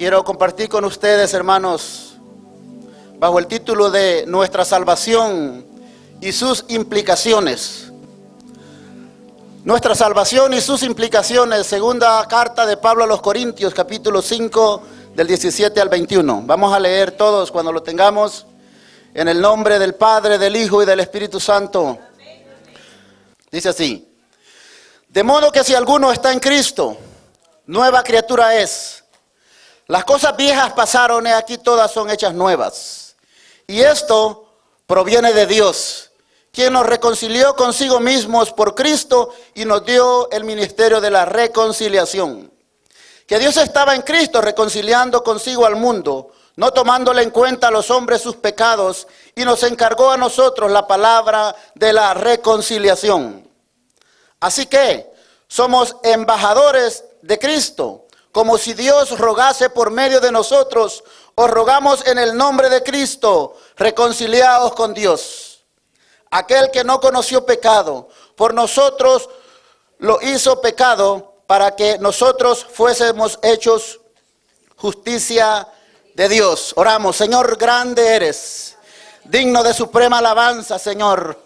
Quiero compartir con ustedes, hermanos, bajo el título de Nuestra salvación y sus implicaciones. Nuestra salvación y sus implicaciones, segunda carta de Pablo a los Corintios, capítulo 5, del 17 al 21. Vamos a leer todos cuando lo tengamos, en el nombre del Padre, del Hijo y del Espíritu Santo. Dice así: de modo que si alguno está en Cristo, nueva criatura es. Las cosas viejas pasaron, y aquí todas son hechas nuevas. Y esto proviene de Dios, quien nos reconcilió consigo mismos por Cristo y nos dio el ministerio de la reconciliación. Que Dios estaba en Cristo reconciliando consigo al mundo, no tomándole en cuenta a los hombres sus pecados, y nos encargó a nosotros la palabra de la reconciliación. Así que somos embajadores de Cristo, como si Dios rogase por medio de nosotros. Os rogamos en el nombre de Cristo, reconciliaos con Dios. Aquel que no conoció pecado, por nosotros lo hizo pecado, para que nosotros fuésemos hechos justicia de Dios. Oramos. Señor, grande eres, digno de suprema alabanza, Señor.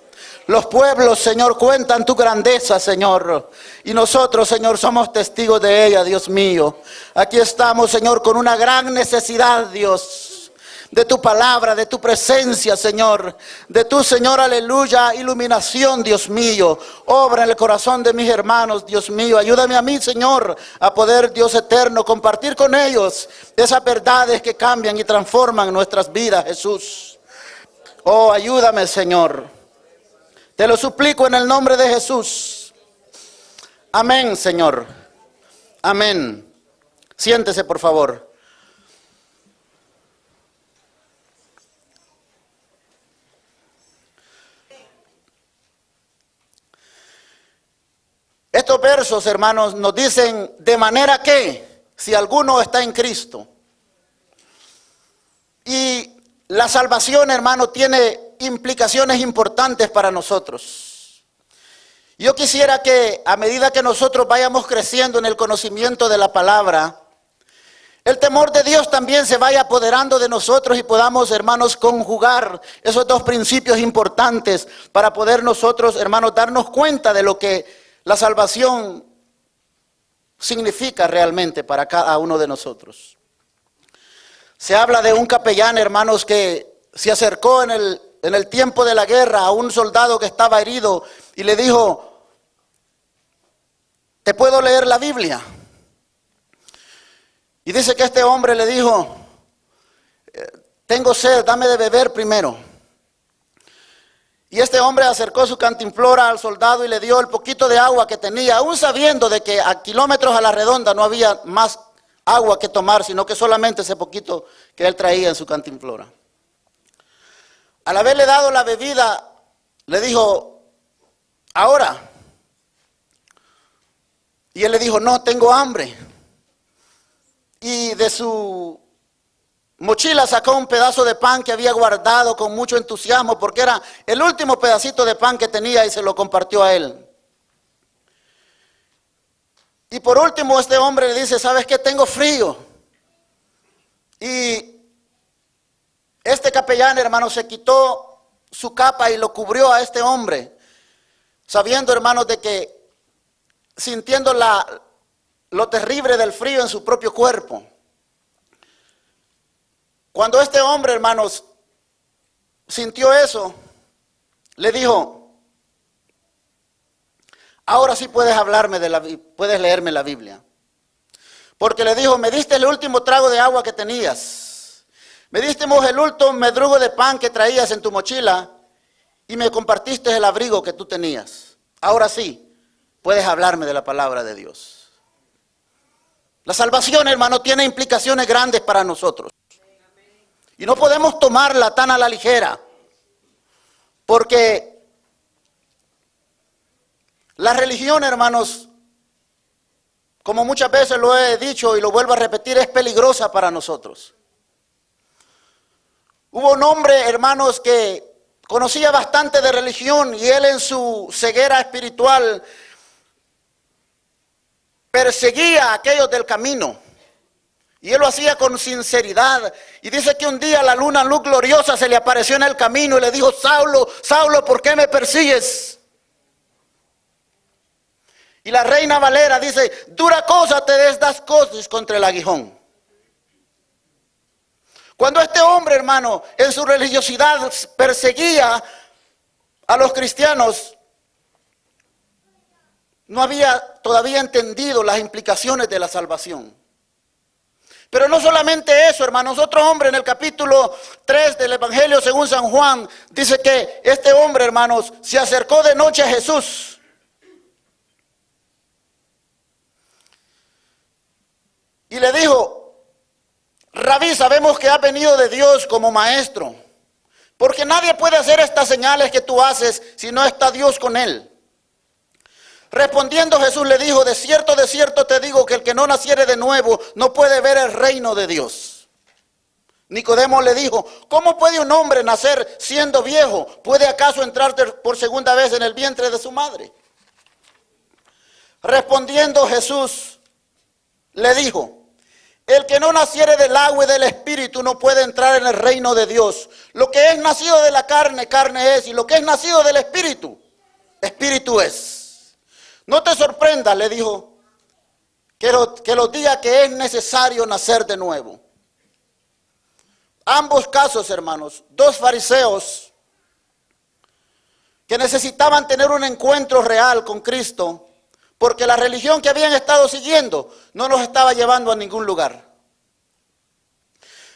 Los pueblos, Señor, cuentan tu grandeza, Señor. Y nosotros, Señor, somos testigos de ella, Dios mío. Aquí estamos, Señor, con una gran necesidad, Dios, de tu palabra, de tu presencia, Señor. De tu, Señor, aleluya, iluminación, Dios mío. Obra en el corazón de mis hermanos, Dios mío. Ayúdame a mí, Señor, a poder, Dios eterno, compartir con ellos esas verdades que cambian y transforman nuestras vidas, Jesús. Oh, ayúdame, Señor. Te lo suplico en el nombre de Jesús. Amén, Señor. Amén. Siéntese, por favor. Estos versos, hermanos, nos dicen: de manera que, si alguno está en Cristo. Y la salvación, hermano, tiene implicaciones importantes para nosotros. Yo quisiera que a medida que nosotros vayamos creciendo en el conocimiento de la palabra, el temor de Dios también se vaya apoderando de nosotros y podamos, hermanos, conjugar esos dos principios importantes para poder nosotros, hermanos, darnos cuenta de lo que la salvación significa realmente para cada uno de nosotros. Se habla de un capellán, hermanos, que se acercó en el tiempo de la guerra a un soldado que estaba herido y le dijo: ¿te puedo leer la Biblia? Y dice que este hombre le dijo: tengo sed, dame de beber primero. Y este hombre acercó su cantimplora al soldado y le dio el poquito de agua que tenía, aún sabiendo de que a kilómetros a la redonda no había más agua que tomar, sino que solamente ese poquito que él traía en su cantimplora. Al haberle dado la bebida, le dijo: ahora. Y él le dijo: no, tengo hambre. Y de su mochila sacó un pedazo de pan que había guardado con mucho entusiasmo, porque era el último pedacito de pan que tenía, y se lo compartió a él. Y por último este hombre le dice: ¿sabes qué? Tengo frío. Y este capellán, hermano, se quitó su capa y lo cubrió a este hombre, sabiendo, hermanos, de que, sintiendo lo terrible del frío en su propio cuerpo. Cuando este hombre, hermanos, sintió eso, le dijo: ahora sí puedes hablarme puedes leerme la Biblia. Porque le dijo: me diste el último trago de agua que tenías. Me diste el último medrugo de pan que traías en tu mochila y me compartiste el abrigo que tú tenías. Ahora sí, puedes hablarme de la palabra de Dios. La salvación, hermano, tiene implicaciones grandes para nosotros. Y no podemos tomarla tan a la ligera. Porque la religión, hermanos, como muchas veces lo he dicho y lo vuelvo a repetir, es peligrosa para nosotros. Hubo un hombre, hermanos, que conocía bastante de religión y él, en su ceguera espiritual, perseguía a aquellos del camino. Y él lo hacía con sinceridad. Y dice que un día la luna, luz gloriosa, se le apareció en el camino y le dijo: Saulo, Saulo, ¿por qué me persigues? Y la Reina Valera dice: dura cosa te des das cosas contra el aguijón. Cuando este hombre, hermano, en su religiosidad perseguía a los cristianos, no había todavía entendido las implicaciones de la salvación. Pero no solamente eso, hermanos. Otro hombre en el capítulo 3 del Evangelio según San Juan dice que este hombre, hermanos, se acercó de noche a Jesús. Y le dijo: Rabí, sabemos que has venido de Dios como maestro, porque nadie puede hacer estas señales que tú haces si no está Dios con él. Respondiendo Jesús le dijo: de cierto te digo que el que no naciere de nuevo no puede ver el reino de Dios. Nicodemo le dijo: ¿cómo puede un hombre nacer siendo viejo? ¿Puede acaso entrar por segunda vez en el vientre de su madre? Respondiendo Jesús le dijo: el que no naciere del agua y del espíritu no puede entrar en el reino de Dios. Lo que es nacido de la carne, carne es, y lo que es nacido del espíritu, espíritu es. No te sorprendas, le dijo, que los diga que es necesario nacer de nuevo. Ambos casos, hermanos, dos fariseos que necesitaban tener un encuentro real con Cristo, porque la religión que habían estado siguiendo no los estaba llevando a ningún lugar.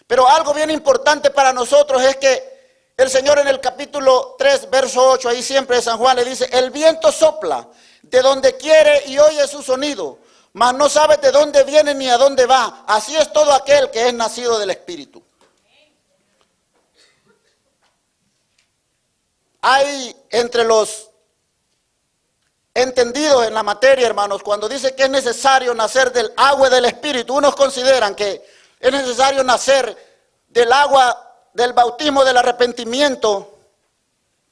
Pero algo bien importante para nosotros es que el Señor en el capítulo 3, verso 8, ahí siempre de San Juan, le dice: el viento sopla de donde quiere y oye su sonido, mas no sabe de dónde viene ni a dónde va. Así es todo aquel que es nacido del Espíritu. Hay entre los entendidos en la materia, hermanos, cuando dice que es necesario nacer del agua y del Espíritu, unos consideran que es necesario nacer del agua del bautismo del arrepentimiento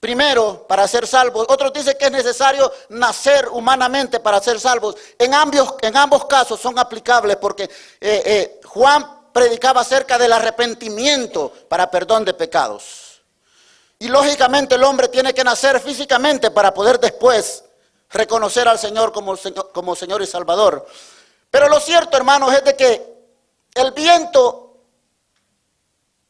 primero para ser salvos. Otros dicen que es necesario nacer humanamente para ser salvos. En ambos casos son aplicables, porque Juan predicaba acerca del arrepentimiento para perdón de pecados. Y lógicamente el hombre tiene que nacer físicamente para poder después reconocer al Señor como Señor y Salvador. Pero lo cierto, hermanos, es de que el viento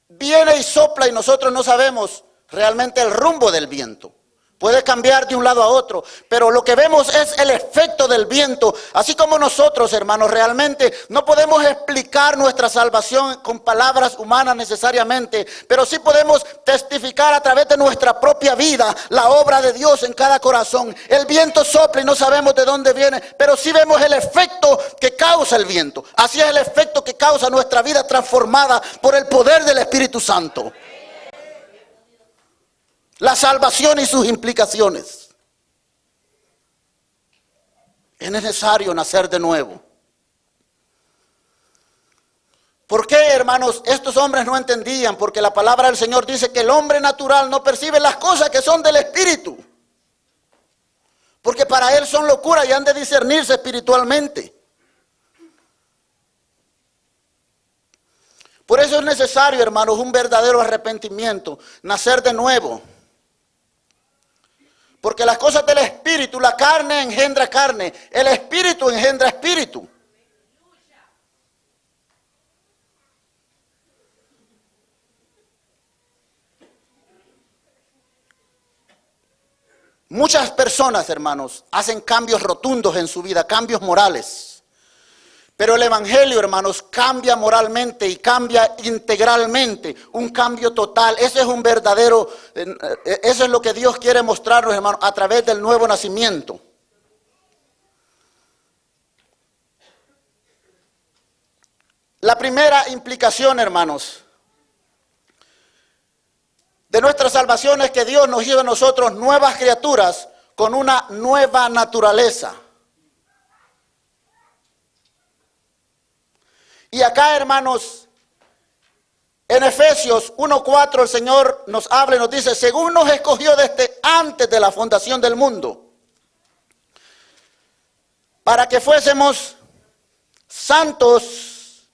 viene y sopla y nosotros no sabemos realmente el rumbo del viento. Puede cambiar de un lado a otro, pero lo que vemos es el efecto del viento. Así como nosotros, hermanos, realmente no podemos explicar nuestra salvación con palabras humanas necesariamente, pero sí podemos testificar a través de nuestra propia vida la obra de Dios en cada corazón. El viento sopla y no sabemos de dónde viene, pero sí vemos el efecto que causa el viento. Así es el efecto que causa nuestra vida transformada por el poder del Espíritu Santo. La salvación y sus implicaciones. Es necesario nacer de nuevo. ¿Por qué, hermanos? Estos hombres no entendían, porque la palabra del Señor dice que el hombre natural no percibe las cosas que son del Espíritu, porque para él son locura y han de discernirse espiritualmente. Por eso es necesario, hermanos, un verdadero arrepentimiento, nacer de nuevo. Porque las cosas del Espíritu, la carne engendra carne, el Espíritu engendra espíritu. Muchas personas, hermanos, hacen cambios rotundos en su vida, cambios morales. Pero el Evangelio, hermanos, cambia moralmente y cambia integralmente, un cambio total. Ese es un verdadero, eso es lo que Dios quiere mostrarnos, hermanos, a través del nuevo nacimiento. La primera implicación, hermanos, de nuestra salvación es que Dios nos hizo a nosotros nuevas criaturas con una nueva naturaleza. Y acá, hermanos, en Efesios 1:4 el Señor nos habla y nos dice: según nos escogió desde antes de la fundación del mundo, para que fuésemos santos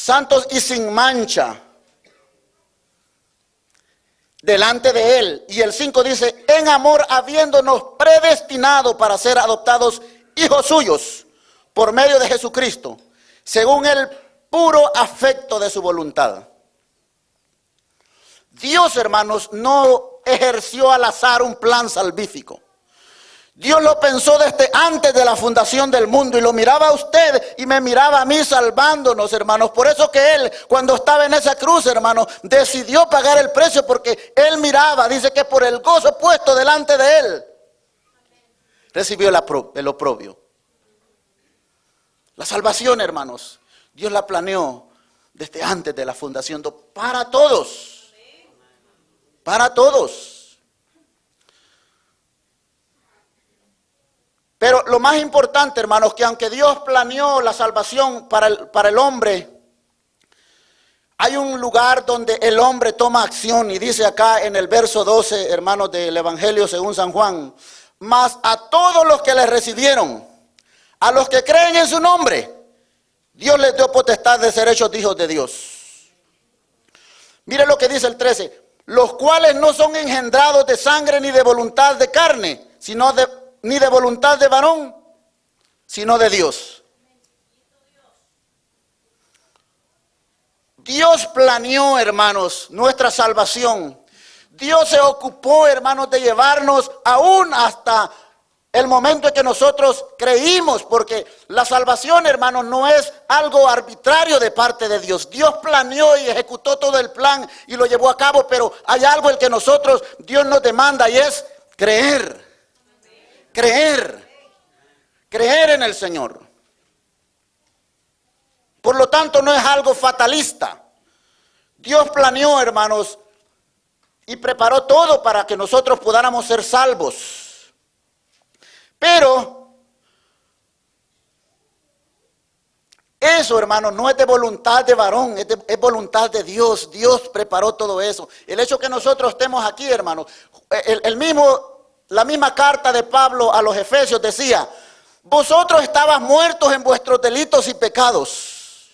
santos y sin mancha delante de Él. Y el 5 dice, en amor habiéndonos predestinado para ser adoptados hijos suyos por medio de Jesucristo, según el puro afecto de su voluntad. Dios, hermanos, no ejerció al azar un plan salvífico. Dios lo pensó desde antes de la fundación del mundo y lo miraba a usted y me miraba a mí salvándonos, hermanos. Por eso que Él, cuando estaba en esa cruz, hermanos, decidió pagar el precio porque Él miraba, dice que por el gozo puesto delante de Él, recibió el oprobio. La salvación, hermanos, Dios la planeó desde antes de la fundación para todos. Para todos. Pero lo más importante, hermanos, que aunque Dios planeó la salvación para el hombre, hay un lugar donde el hombre toma acción. Y dice acá en el verso 12, hermanos, del Evangelio según San Juan, mas a todos los que le recibieron, a los que creen en su nombre, Dios les dio potestad de ser hechos hijos de Dios. Mire lo que dice el 13. Los cuales no son engendrados de sangre ni de voluntad de carne, ni de voluntad de varón, sino de Dios. Dios planeó, hermanos, nuestra salvación. Dios se ocupó, hermanos, de llevarnos aún hasta el momento en que nosotros creímos, porque la salvación, hermanos, no es algo arbitrario de parte de Dios. Dios planeó y ejecutó todo el plan y lo llevó a cabo, pero hay algo en que Dios nos demanda y es creer. Creer en el Señor. Por lo tanto, no es algo fatalista. Dios planeó, hermanos, y preparó todo para que nosotros podamos ser salvos. Pero eso, hermanos, no es de voluntad de varón, es voluntad de Dios. Dios preparó todo eso. El hecho que nosotros estemos aquí, hermanos, la misma carta de Pablo a los Efesios decía, vosotros estabas muertos en vuestros delitos y pecados.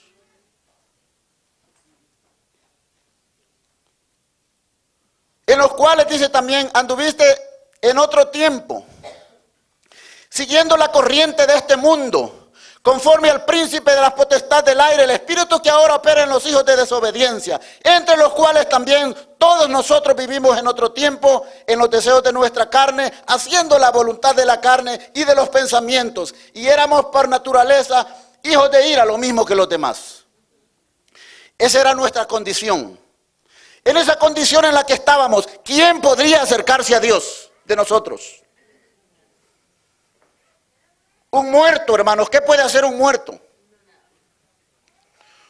En los cuales dice también, anduviste en otro tiempo, siguiendo la corriente de este mundo, conforme al príncipe de la potestad del aire, el espíritu que ahora opera en los hijos de desobediencia, entre los cuales también todos nosotros vivimos en otro tiempo, en los deseos de nuestra carne, haciendo la voluntad de la carne y de los pensamientos, y éramos por naturaleza hijos de ira, lo mismo que los demás. Esa era nuestra condición. En esa condición en la que estábamos, ¿quién podría acercarse a Dios de nosotros? Un muerto, hermanos. ¿Qué puede hacer un muerto?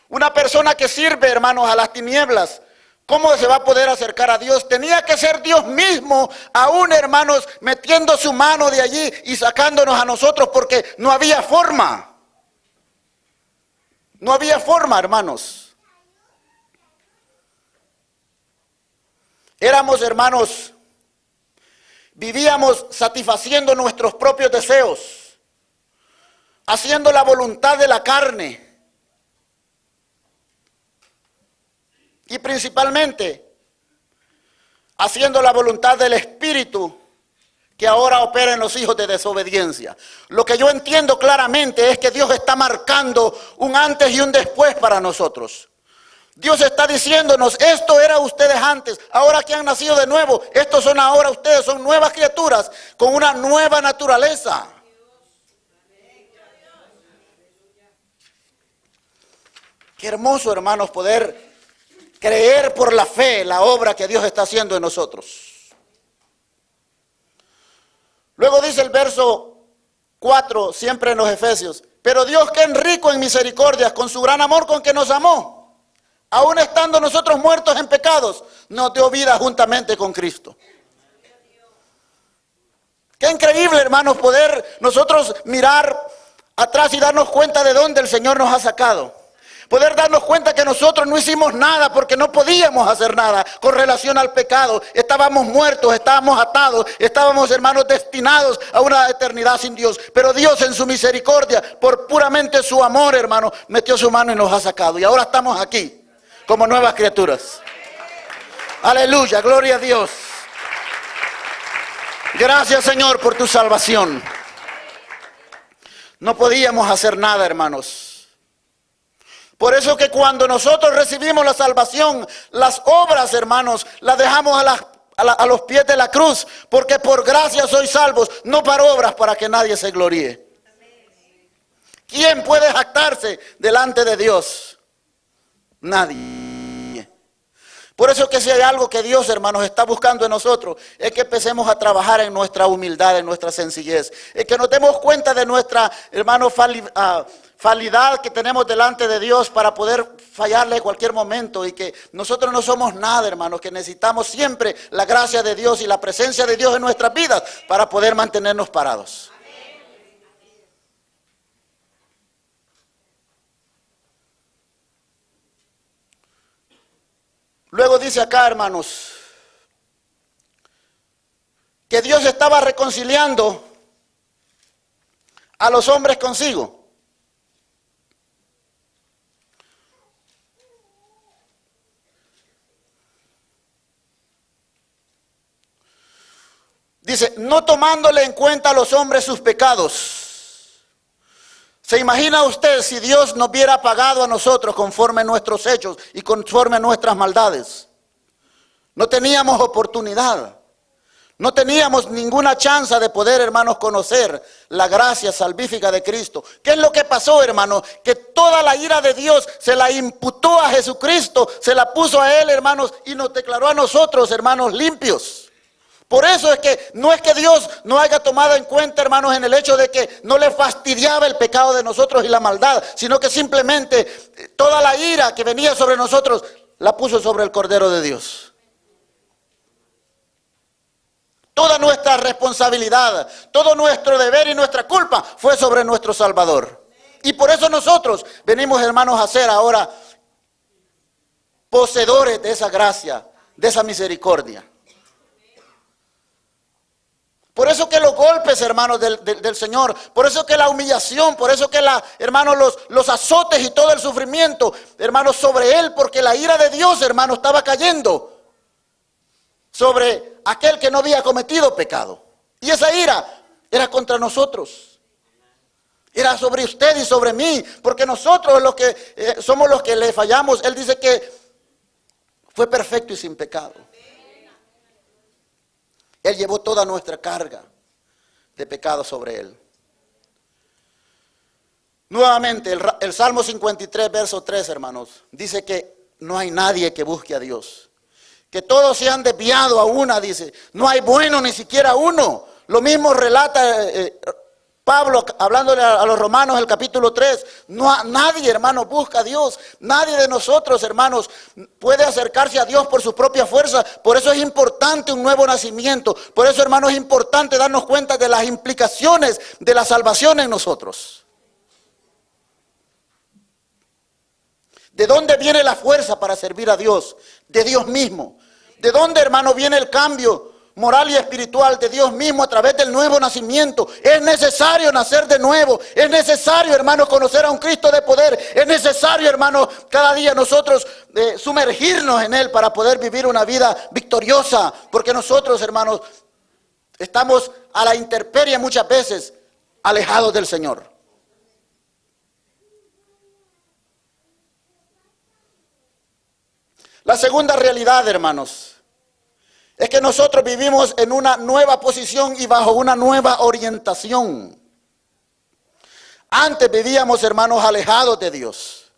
Una persona que sirve, hermanos, a las tinieblas, ¿cómo se va a poder acercar a Dios? Tenía que ser Dios mismo, aún, hermanos, metiendo su mano de allí y sacándonos a nosotros, porque no había forma. No había forma, hermanos. Éramos, hermanos, vivíamos satisfaciendo nuestros propios deseos, haciendo la voluntad de la carne y principalmente haciendo la voluntad del Espíritu que ahora opera en los hijos de desobediencia. Lo que yo entiendo claramente es que Dios está marcando un antes y un después para nosotros. Dios está diciéndonos, esto era ustedes antes, ahora que han nacido de nuevo, estos son ahora ustedes, son nuevas criaturas con una nueva naturaleza. Qué hermoso, hermanos, poder creer por la fe la obra que Dios está haciendo en nosotros. Luego dice el verso 4, siempre en los Efesios, pero Dios, que es rico en misericordia, con su gran amor con que nos amó, aun estando nosotros muertos en pecados, nos dio vida juntamente con Cristo. Qué increíble, hermanos, poder nosotros mirar atrás y darnos cuenta de dónde el Señor nos ha sacado. Poder darnos cuenta que nosotros no hicimos nada porque no podíamos hacer nada con relación al pecado. Estábamos muertos, estábamos atados, estábamos, hermanos, destinados a una eternidad sin Dios. Pero Dios en su misericordia, por puramente su amor, hermano, metió su mano y nos ha sacado. Y ahora estamos aquí como nuevas criaturas. Aleluya, gloria a Dios. Gracias, Señor, por tu salvación. No podíamos hacer nada, hermanos. Por eso que cuando nosotros recibimos la salvación, las obras, hermanos, las dejamos a los pies de la cruz, porque por gracia sois salvos, no para obras, para que nadie se gloríe. ¿Quién puede jactarse delante de Dios? Nadie. Por eso que si hay algo que Dios, hermanos, está buscando en nosotros, es que empecemos a trabajar en nuestra humildad, en nuestra sencillez. Es que nos demos cuenta de nuestra, hermano, falidad que tenemos delante de Dios para poder fallarle en cualquier momento, y que nosotros no somos nada, hermanos, que necesitamos siempre la gracia de Dios y la presencia de Dios en nuestras vidas para poder mantenernos parados. Luego dice acá, hermanos, que Dios estaba reconciliando a los hombres consigo. Dice, no tomándole en cuenta a los hombres sus pecados. ¿Se imagina usted si Dios nos hubiera pagado a nosotros conforme a nuestros hechos y conforme a nuestras maldades? No teníamos oportunidad. No teníamos ninguna chance de poder, hermanos, conocer la gracia salvífica de Cristo. ¿Qué es lo que pasó, hermanos? Que toda la ira de Dios se la imputó a Jesucristo, se la puso a Él, hermanos, y nos declaró a nosotros, hermanos, limpios. Por eso es que no es que Dios no haya tomado en cuenta, hermanos, en el hecho de que no le fastidiaba el pecado de nosotros y la maldad, sino que simplemente toda la ira que venía sobre nosotros la puso sobre el Cordero de Dios. Toda nuestra responsabilidad, todo nuestro deber y nuestra culpa fue sobre nuestro Salvador. Y por eso nosotros venimos, hermanos, a ser ahora poseedores de esa gracia, de esa misericordia. Por eso que los golpes, hermanos, del Señor, por eso que la humillación, por eso que, hermanos, los azotes y todo el sufrimiento, hermanos, sobre Él, porque la ira de Dios, hermanos, estaba cayendo sobre aquel que no había cometido pecado. Y esa ira era contra nosotros. Era sobre usted y sobre mí, porque nosotros somos los que le fallamos. Él dice que fue perfecto y sin pecado. Él llevó toda nuestra carga de pecado sobre Él. Nuevamente, el Salmo 53, verso 3, hermanos, dice que no hay nadie que busque a Dios. Que todos se han desviado a una, dice. No hay bueno ni siquiera uno. Lo mismo relata Pablo, hablándole a los romanos, el capítulo 3, nadie, hermanos, busca a Dios. Nadie de nosotros, hermanos, puede acercarse a Dios por su propia fuerza. Por eso es importante un nuevo nacimiento. Por eso, hermanos, es importante darnos cuenta de las implicaciones de la salvación en nosotros. ¿De dónde viene la fuerza para servir a Dios? De Dios mismo. ¿De dónde, hermano, viene el cambio moral y espiritual? De Dios mismo, a través del nuevo nacimiento. Es necesario nacer de nuevo. Es necesario, hermano, conocer a un Cristo de poder. Es necesario, hermano, cada día nosotros sumergirnos en Él para poder vivir una vida victoriosa. Porque nosotros, hermanos, estamos a la intemperie muchas veces, alejados del Señor. La segunda realidad, hermanos, es que nosotros vivimos en una nueva posición y bajo una nueva orientación. Antes vivíamos, hermanos, alejados de Dios.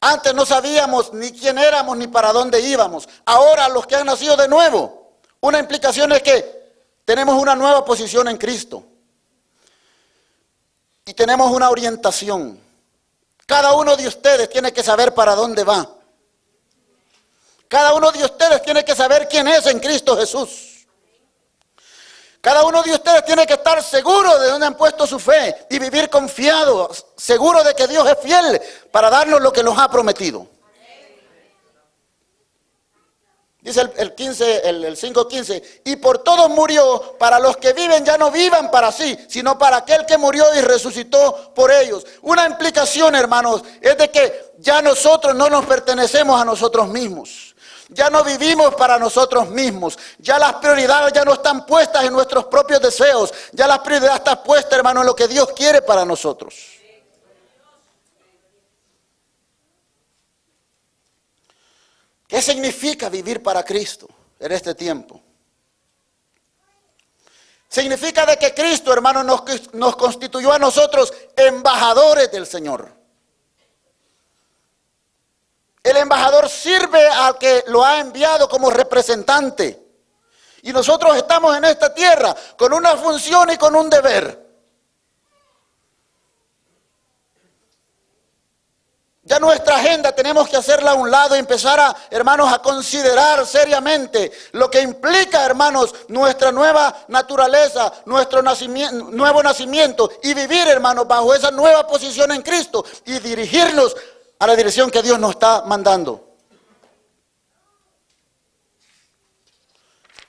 Antes no sabíamos ni quién éramos ni para dónde íbamos. Ahora los que han nacido de nuevo, una implicación es que tenemos una nueva posición en Cristo. Y tenemos una orientación. Cada uno de ustedes tiene que saber para dónde va. Cada uno de ustedes tiene que saber quién es en Cristo Jesús. Cada uno de ustedes tiene que estar seguro de dónde han puesto su fe y vivir confiado, seguro de que Dios es fiel para darnos lo que nos ha prometido. Dice el 5:15, y por todos murió, para los que viven ya no vivan para sí, sino para aquel que murió y resucitó por ellos. Una implicación, hermanos, es de que ya nosotros no nos pertenecemos a nosotros mismos. Ya no vivimos para nosotros mismos. Ya las prioridades ya no están puestas en nuestros propios deseos. Ya las prioridades están puestas, hermanos, en lo que Dios quiere para nosotros. ¿Qué significa vivir para Cristo en este tiempo? Significa de que Cristo, hermano, nos constituyó a nosotros embajadores del Señor. El embajador sirve al que lo ha enviado como representante. Y nosotros estamos en esta tierra con una función y con un deber. Ya nuestra agenda tenemos que hacerla a un lado y empezar hermanos, a considerar seriamente lo que implica, hermanos, nuestra nueva naturaleza, nuestro nuevo nacimiento y vivir, hermanos, bajo esa nueva posición en Cristo y dirigirnos a la dirección que Dios nos está mandando.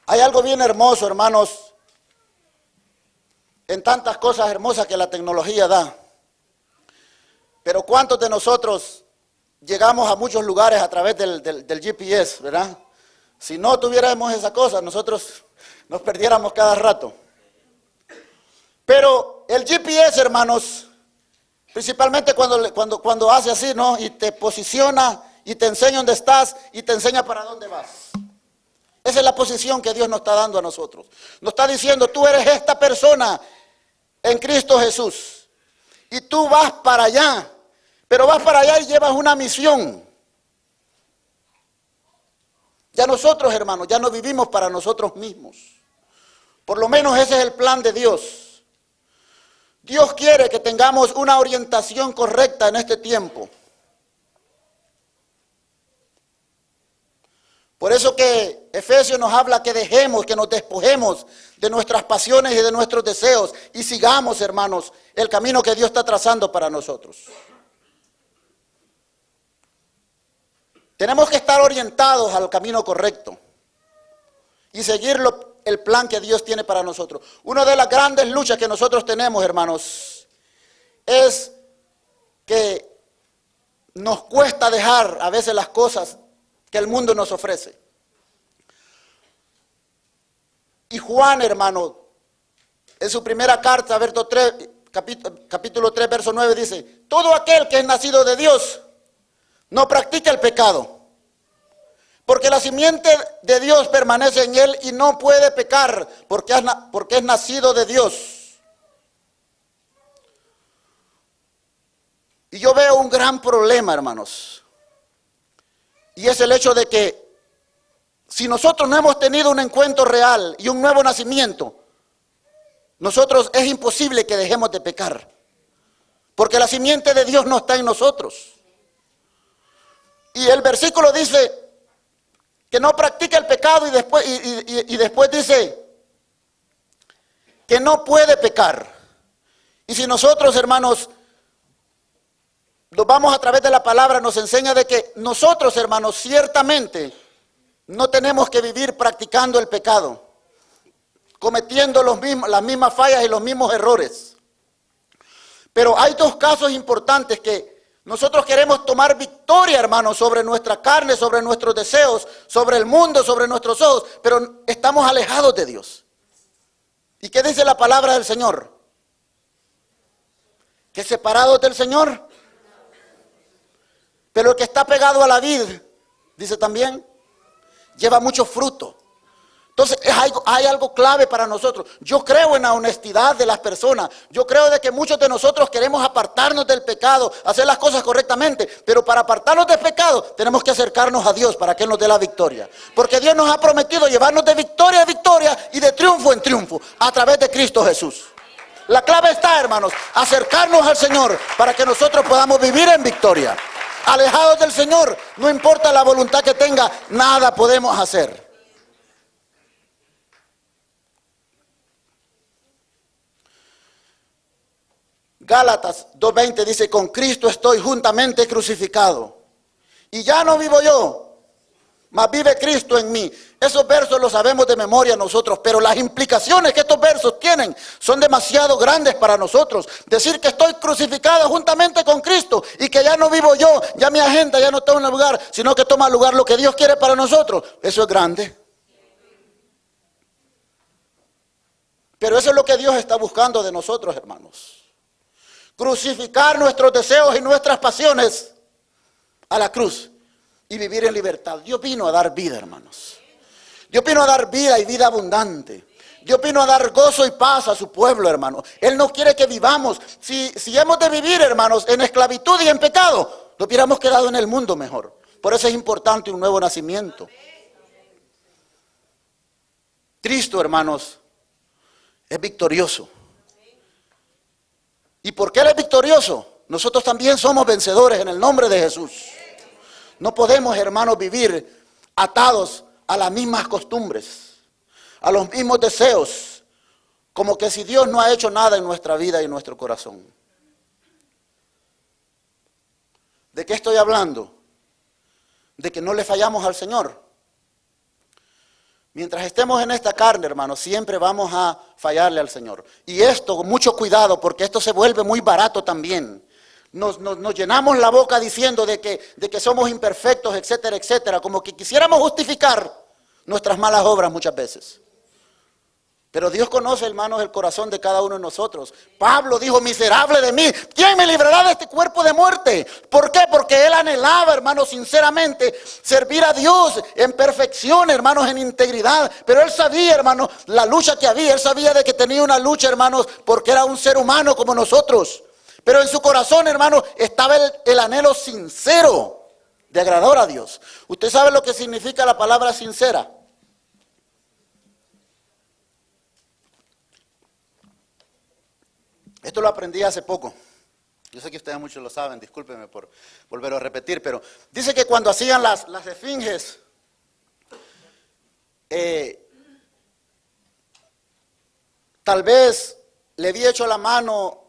Hay algo bien hermoso, hermanos, en tantas cosas hermosas que la tecnología da. Pero ¿cuántos de nosotros llegamos a muchos lugares a través del GPS, verdad? Si no tuviéramos esa cosa, nosotros nos perdiéramos cada rato. Pero el GPS, hermanos, principalmente cuando hace así, ¿no? Y te posiciona y te enseña dónde estás y te enseña para dónde vas. Esa es la posición que Dios nos está dando a nosotros. Nos está diciendo, tú eres esta persona en Cristo Jesús. Y tú vas para allá. Pero vas para allá y llevas una misión. Ya nosotros, hermanos, ya no vivimos para nosotros mismos. Por lo menos ese es el plan de Dios. Dios quiere que tengamos una orientación correcta en este tiempo. Por eso que Efesios nos habla que dejemos, que nos despojemos de nuestras pasiones y de nuestros deseos y sigamos, hermanos, el camino que Dios está trazando para nosotros. Tenemos que estar orientados al camino correcto y seguir el plan que Dios tiene para nosotros. Una de las grandes luchas que nosotros tenemos, hermanos, es que nos cuesta dejar a veces las cosas que el mundo nos ofrece. Y Juan, hermano, en su primera carta, capítulo 3, verso 9, dice, todo aquel que es nacido de Dios no practica el pecado, porque la simiente de Dios permanece en él y no puede pecar, porque es nacido de Dios. Y yo veo un gran problema, hermanos, y es el hecho de que si nosotros no hemos tenido un encuentro real y un nuevo nacimiento, nosotros es imposible que dejemos de pecar, porque la simiente de Dios no está en nosotros. Y el versículo dice que no practica el pecado y después dice que no puede pecar. Y si nosotros, hermanos, nos vamos a través de la palabra, nos enseña de que nosotros, hermanos, ciertamente no tenemos que vivir practicando el pecado, cometiendo las mismas fallas y los mismos errores. Pero hay dos casos importantes que nosotros queremos tomar victoria, hermanos, sobre nuestra carne, sobre nuestros deseos, sobre el mundo, sobre nuestros ojos, pero estamos alejados de Dios. ¿Y qué dice la palabra del Señor? Que separados del Señor. Pero el que está pegado a la vid, dice también, lleva mucho fruto. Entonces hay algo clave para nosotros. Yo creo en la honestidad de las personas. Yo creo de que muchos de nosotros queremos apartarnos del pecado, hacer las cosas correctamente. Pero para apartarnos del pecado tenemos que acercarnos a Dios para que Él nos dé la victoria. Porque Dios nos ha prometido llevarnos de victoria en victoria y de triunfo en triunfo a través de Cristo Jesús. La clave está, hermanos, acercarnos al Señor para que nosotros podamos vivir en victoria. Alejados del Señor, no importa la voluntad que tenga, nada podemos hacer. Gálatas 2:20 dice, con Cristo estoy juntamente crucificado. Y ya no vivo yo, mas vive Cristo en mí. Esos versos los sabemos de memoria nosotros, pero las implicaciones que estos versos tienen son demasiado grandes para nosotros. Decir que estoy crucificado juntamente con Cristo y que ya no vivo yo, ya mi agenda ya no toma lugar, sino que toma lugar lo que Dios quiere para nosotros. Eso es grande. Pero eso es lo que Dios está buscando de nosotros, hermanos. Crucificar nuestros deseos y nuestras pasiones a la cruz y vivir en libertad. Dios vino a dar vida, hermanos. Dios vino a dar vida y vida abundante. Dios vino a dar gozo y paz a su pueblo, hermano. Él no quiere que vivamos. Si hemos de vivir, hermanos, en esclavitud y en pecado, nos hubiéramos quedado en el mundo mejor. Por eso es importante un nuevo nacimiento. Cristo, hermanos, es victorioso. ¿Y por qué Él es victorioso? Nosotros también somos vencedores en el nombre de Jesús. No podemos, hermanos, vivir atados a las mismas costumbres, a los mismos deseos, como que si Dios no ha hecho nada en nuestra vida y en nuestro corazón. ¿De qué estoy hablando? De que no le fallamos al Señor. Mientras estemos en esta carne, hermanos, siempre vamos a fallarle al Señor. Y esto, con mucho cuidado, porque esto se vuelve muy barato también. Nos llenamos la boca diciendo de que somos imperfectos, etcétera, etcétera. Como que quisiéramos justificar nuestras malas obras muchas veces. Pero Dios conoce, hermanos, el corazón de cada uno de nosotros. Pablo dijo, miserable de mí, ¿quién me librará de este cuerpo de muerte? ¿Por qué? Porque él anhelaba, hermanos, sinceramente, servir a Dios en perfección, hermanos, en integridad. Pero él sabía, hermanos, la lucha que había. Él sabía de que tenía una lucha, hermanos, porque era un ser humano como nosotros. Pero en su corazón, hermanos, estaba el anhelo sincero de agradar a Dios. ¿Usted sabe lo que significa la palabra sincera? Esto lo aprendí hace poco. Yo sé que ustedes muchos lo saben, discúlpenme por volverlo a repetir, pero dice que cuando hacían las esfinges, tal vez le había hecho la mano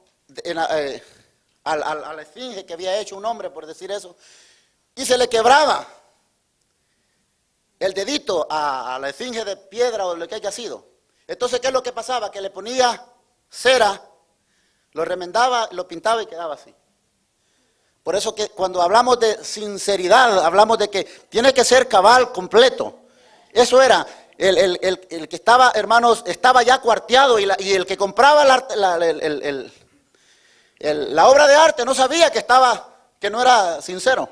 a la esfinge que había hecho un hombre, por decir eso, y se le quebraba el dedito a la esfinge de piedra o lo que haya sido. Entonces, ¿qué es lo que pasaba? Que le ponía cera, lo remendaba, lo pintaba y quedaba así. Por eso que cuando hablamos de sinceridad, hablamos de que tiene que ser cabal, completo. Eso era, el que estaba, hermanos, estaba ya cuarteado y el que compraba la obra de arte no sabía que no era sincero.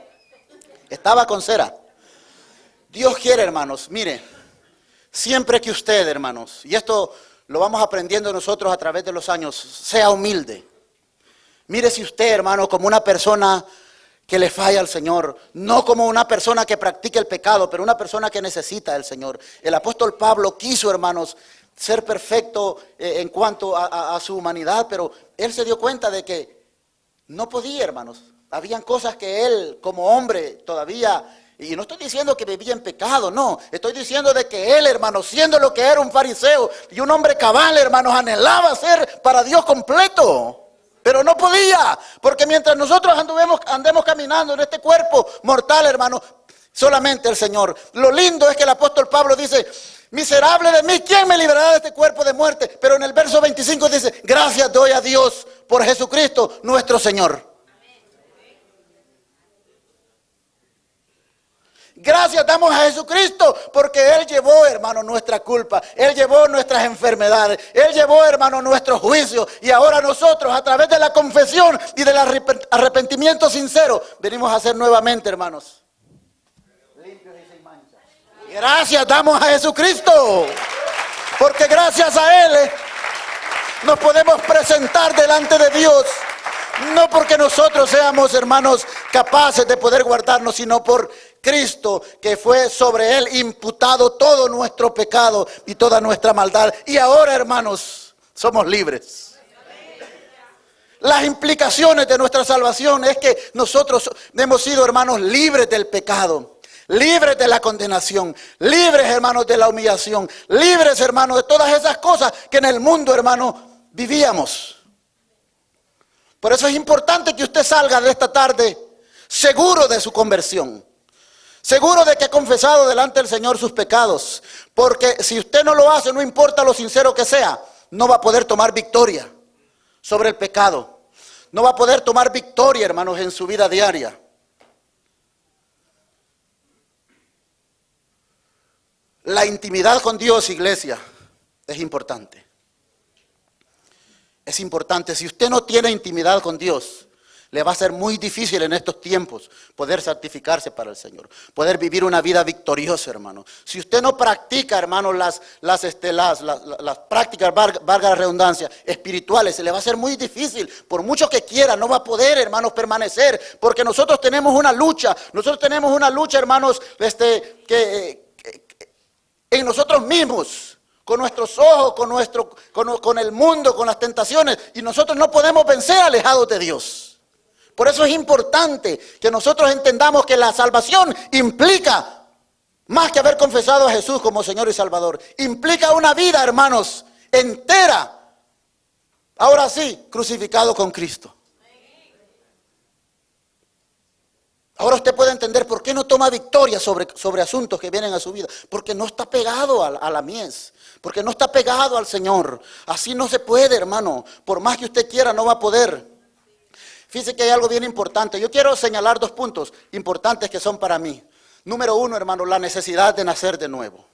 Estaba con cera. Dios quiere, hermanos, mire, siempre que usted, hermanos, y esto lo vamos aprendiendo nosotros a través de los años, sea humilde. Mire si usted, hermano, como una persona que le falla al Señor, no como una persona que practica el pecado, pero una persona que necesita del Señor. El apóstol Pablo quiso, hermanos, ser perfecto en cuanto a su humanidad, pero él se dio cuenta de que no podía, hermanos. Habían cosas que él, como hombre, todavía... Y no estoy diciendo que vivía en pecado, no. Estoy diciendo de que él, hermano, siendo lo que era un fariseo y un hombre cabal, hermanos, anhelaba ser para Dios completo. Pero no podía, porque mientras nosotros andemos caminando en este cuerpo mortal, hermano, solamente el Señor. Lo lindo es que el apóstol Pablo dice, miserable de mí, ¿quién me librará de este cuerpo de muerte? Pero en el verso 25 dice, gracias doy a Dios por Jesucristo nuestro Señor. Gracias damos a Jesucristo porque Él llevó, hermano, nuestra culpa. Él llevó nuestras enfermedades. Él llevó, hermano, nuestros juicios. Y ahora nosotros, a través de la confesión y del arrepentimiento sincero, venimos a ser nuevamente, hermanos, limpios y sin mancha. Gracias damos a Jesucristo. Porque gracias a Él nos podemos presentar delante de Dios. No porque nosotros seamos, hermanos, capaces de poder guardarnos, sino por Cristo, que fue sobre Él imputado todo nuestro pecado y toda nuestra maldad. Y ahora, hermanos, somos libres. Las implicaciones de nuestra salvación es que nosotros hemos sido, hermanos, libres del pecado, libres de la condenación, libres, hermanos, de la humillación, libres, hermanos, de todas esas cosas que en el mundo, hermanos, vivíamos. Por eso es importante que usted salga de esta tarde seguro de su conversión, seguro de que ha confesado delante del Señor sus pecados. Porque si usted no lo hace, no importa lo sincero que sea, no va a poder tomar victoria sobre el pecado. No va a poder tomar victoria, hermanos, en su vida diaria. La intimidad con Dios, iglesia, es importante. Es importante. Si usted no tiene intimidad con Dios, le va a ser muy difícil en estos tiempos poder santificarse para el Señor, poder vivir una vida victoriosa, hermano. Si usted no practica, hermano, las prácticas, valga la redundancia, espirituales, se le va a ser muy difícil. Por mucho que quiera, no va a poder, hermanos, permanecer, porque nosotros tenemos una lucha, hermanos, en nosotros mismos, con nuestros ojos, con el mundo, con las tentaciones, y nosotros no podemos vencer alejados de Dios. Por eso es importante que nosotros entendamos que la salvación implica, más que haber confesado a Jesús como Señor y Salvador, implica una vida, hermanos, entera, ahora sí, crucificado con Cristo. Ahora usted puede entender por qué no toma victoria sobre asuntos que vienen a su vida. Porque no está pegado a la mies, porque no está pegado al Señor. Así no se puede, hermano. Por más que usted quiera, no va a poder. Fíjese que hay algo bien importante. Yo quiero señalar 2 puntos importantes que son para mí. Número 1, hermano, la necesidad de nacer de nuevo.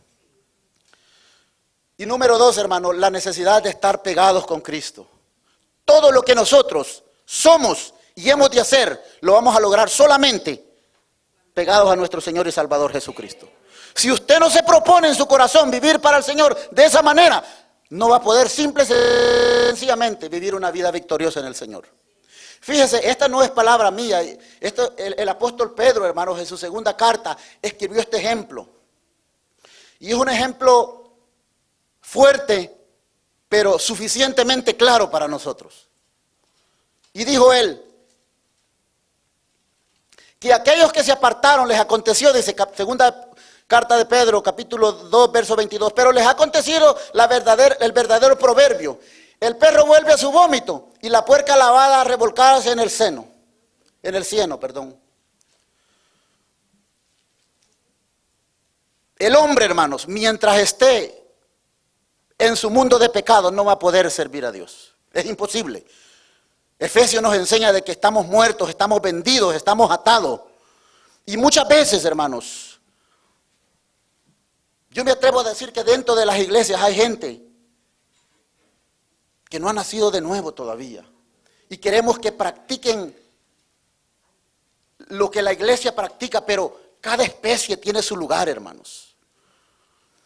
Y número 2, hermano, la necesidad de estar pegados con Cristo. Todo lo que nosotros somos y hemos de hacer, lo vamos a lograr solamente pegados a nuestro Señor y Salvador Jesucristo. Si usted no se propone en su corazón vivir para el Señor de esa manera, no va a poder simple y sencillamente vivir una vida victoriosa en el Señor. Fíjese, esta no es palabra mía. El apóstol Pedro, hermanos, en su segunda carta, escribió este ejemplo. Y es un ejemplo fuerte, pero suficientemente claro para nosotros. Y dijo él, que aquellos que se apartaron les aconteció, dice segunda carta de Pedro, capítulo 2, verso 22, pero les ha acontecido el verdadero proverbio. El perro vuelve a su vómito y la puerca lavada a revolcarse en el cieno. El hombre, hermanos, mientras esté en su mundo de pecado, no va a poder servir a Dios. Es imposible. Efesios nos enseña de que estamos muertos, estamos vendidos, estamos atados. Y muchas veces, hermanos, yo me atrevo a decir que dentro de las iglesias hay gente que no ha nacido de nuevo todavía. Y queremos que practiquen lo que la iglesia practica, pero cada especie tiene su lugar, hermanos.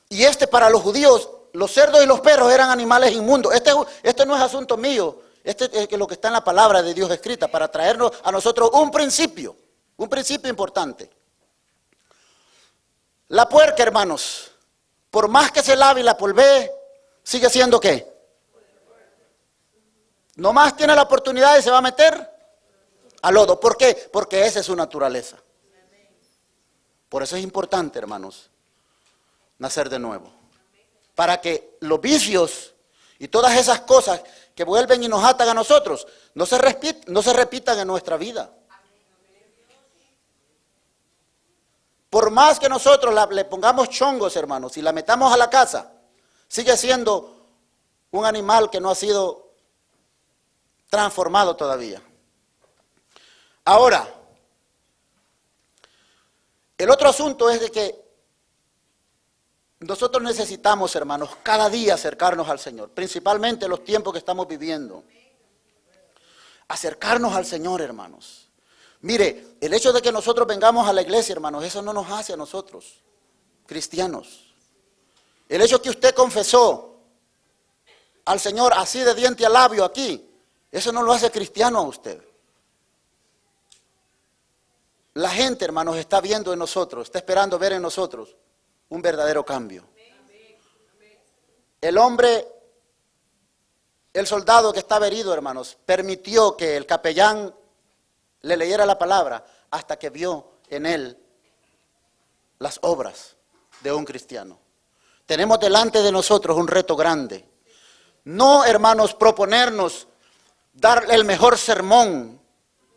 Y para los judíos, los cerdos y los perros eran animales inmundos. Este no es asunto mío, este es lo que está en la palabra de Dios escrita, para traernos a nosotros un principio importante. La puerca, hermanos, por más que se lave y la polvee, sigue siendo ¿qué? Nomás tiene la oportunidad y se va a meter al lodo. ¿Por qué? Porque esa es su naturaleza. Por eso es importante, hermanos, nacer de nuevo. Para que los vicios y todas esas cosas que vuelven y nos atan a nosotros no se repitan en nuestra vida. Por más que nosotros le pongamos chongos, hermanos, y la metamos a la casa, sigue siendo un animal que no ha sido transformado todavía. Ahora, el otro asunto es de que nosotros necesitamos, hermanos, cada día acercarnos al Señor, principalmente en los tiempos que estamos viviendo. Acercarnos al Señor, hermanos. Mire, el hecho de que nosotros vengamos a la iglesia, hermanos, eso no nos hace a nosotros, cristianos. El hecho que usted confesó al Señor así de diente a labio aquí, eso no lo hace cristiano a usted. La gente, hermanos, está viendo en nosotros, está esperando ver en nosotros un verdadero cambio. El hombre, el soldado que estaba herido, hermanos, permitió que el capellán le leyera la palabra hasta que vio en él las obras de un cristiano. Tenemos delante de nosotros un reto grande. No, hermanos, proponernos dar el mejor sermón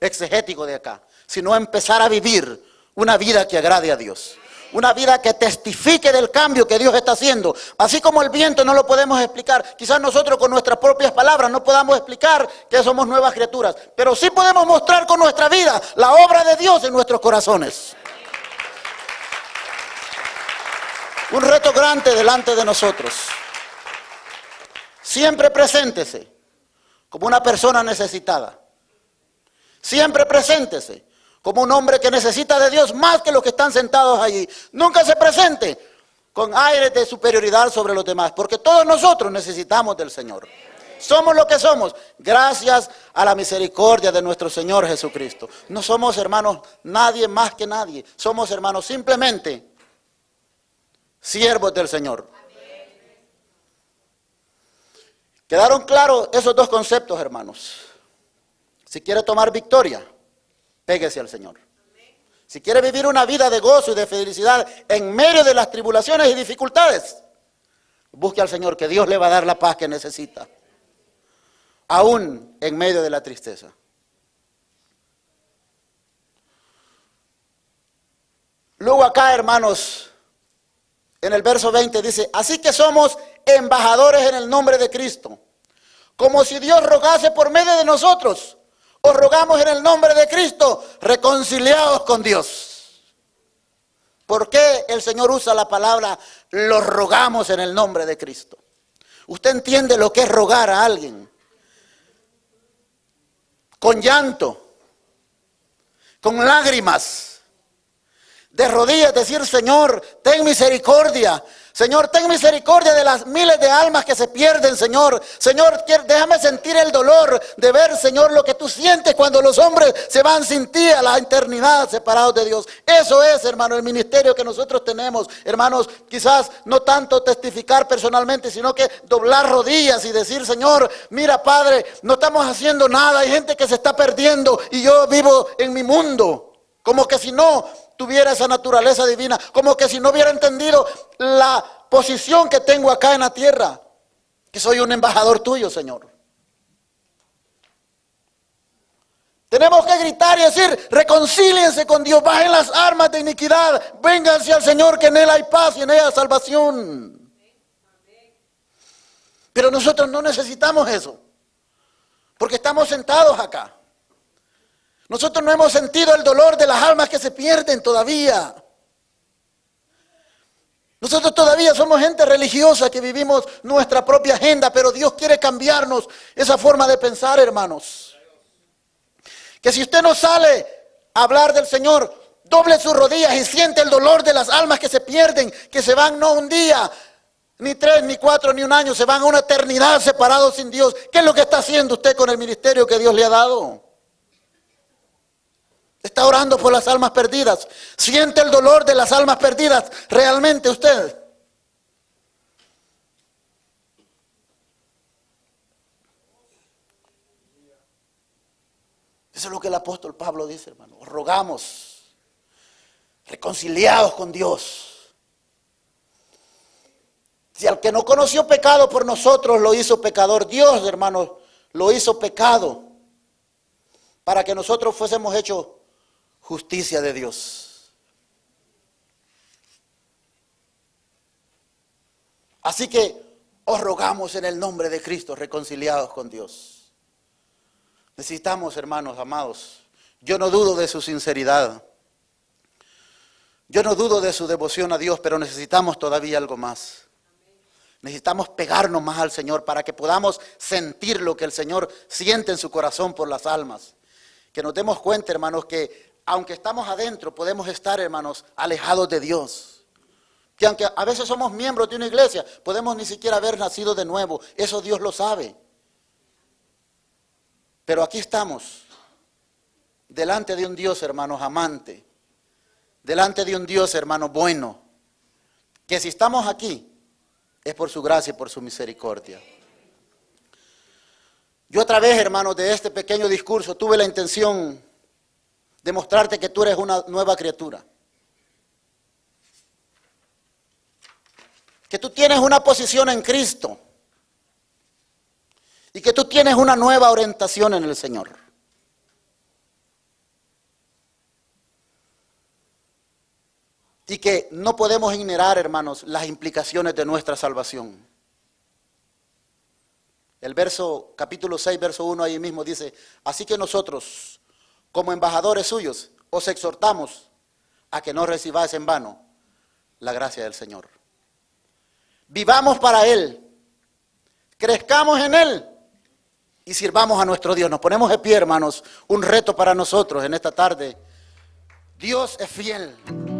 exegético de acá, sino empezar a vivir una vida que agrade a Dios. Una vida que testifique del cambio que Dios está haciendo. Así como el viento no lo podemos explicar. Quizás nosotros con nuestras propias palabras no podamos explicar que somos nuevas criaturas. Pero sí podemos mostrar con nuestra vida la obra de Dios en nuestros corazones. Un reto grande delante de nosotros. Siempre preséntese como una persona necesitada. Siempre preséntese como un hombre que necesita de Dios más que los que están sentados allí. Nunca se presente con aires de superioridad sobre los demás, porque todos nosotros necesitamos del Señor. Somos lo que somos, gracias a la misericordia de nuestro Señor Jesucristo. No somos, hermanos, nadie más que nadie. Somos, hermanos, simplemente siervos del Señor. ¿Quedaron claros esos dos conceptos, hermanos? Si quiere tomar victoria, péguese al Señor. Si quiere vivir una vida de gozo y de felicidad en medio de las tribulaciones y dificultades, busque al Señor, que Dios le va a dar la paz que necesita, aún en medio de la tristeza. Luego acá, hermanos, en el verso 20 dice, así que somos embajadores en el nombre de Cristo, como si Dios rogase por medio de nosotros. Os rogamos en el nombre de Cristo, reconciliados con Dios. ¿Por qué el Señor usa la palabra los rogamos en el nombre de Cristo? ¿Usted entiende lo que es rogar a alguien? Con llanto, con lágrimas, de rodillas decir, Señor, ten misericordia. Señor, ten misericordia de las miles de almas que se pierden, Señor. Señor, déjame sentir el dolor de ver, Señor, lo que tú sientes cuando los hombres se van sin ti a la eternidad separados de Dios. Eso es, hermano, el ministerio que nosotros tenemos. Hermanos, quizás no tanto testificar personalmente, sino que doblar rodillas y decir, Señor, mira, Padre, no estamos haciendo nada. Hay gente que se está perdiendo y yo vivo en mi mundo. Como que si no tuviera esa naturaleza divina, como que si no hubiera entendido la posición que tengo acá en la tierra, que soy un embajador tuyo, Señor. Tenemos que gritar y decir, reconcíliense con Dios, bajen las armas de iniquidad, vénganse al Señor, que en Él hay paz y en Él hay salvación. Pero nosotros no necesitamos eso, porque estamos sentados acá. Nosotros no hemos sentido el dolor de las almas que se pierden todavía. Nosotros todavía somos gente religiosa que vivimos nuestra propia agenda, pero Dios quiere cambiarnos esa forma de pensar, hermanos. Que si usted no sale a hablar del Señor, doble sus rodillas y siente el dolor de las almas que se pierden, que se van no un día, ni 3, ni 4, ni un año, se van a una eternidad separados sin Dios. ¿Qué es lo que está haciendo usted con el ministerio que Dios le ha dado? Está orando por las almas perdidas. ¿Siente el dolor de las almas perdidas realmente usted? Eso es lo que el apóstol Pablo dice, hermano. Rogamos, reconciliados con Dios. Si al que no conoció pecado por nosotros lo hizo pecador, Dios, hermano, lo hizo pecado para que nosotros fuésemos hechos justicia de Dios. Así que os rogamos en el nombre de Cristo, reconciliados con Dios. Necesitamos, hermanos amados, yo no dudo de su sinceridad, yo no dudo de su devoción a Dios, pero necesitamos todavía algo más. Necesitamos pegarnos más al Señor para que podamos sentir lo que el Señor siente en su corazón por las almas. Que nos demos cuenta, hermanos, que aunque estamos adentro, podemos estar, hermanos, alejados de Dios. Que aunque a veces somos miembros de una iglesia, podemos ni siquiera haber nacido de nuevo. Eso Dios lo sabe. Pero aquí estamos, delante de un Dios, hermanos, amante. Delante de un Dios, hermano, bueno. Que si estamos aquí, es por su gracia y por su misericordia. Yo a través, hermanos, de este pequeño discurso tuve la intención de mostrarte que tú eres una nueva criatura. Que tú tienes una posición en Cristo. y que tú tienes una nueva orientación en el Señor. Y que no podemos ignorar, hermanos, las implicaciones de nuestra salvación. El verso, capítulo 6, verso 1, ahí mismo dice: así que nosotros, como embajadores suyos, os exhortamos a que no recibáis en vano la gracia del Señor. Vivamos para Él, crezcamos en Él y sirvamos a nuestro Dios. Nos ponemos de pie, hermanos, un reto para nosotros en esta tarde. Dios es fiel.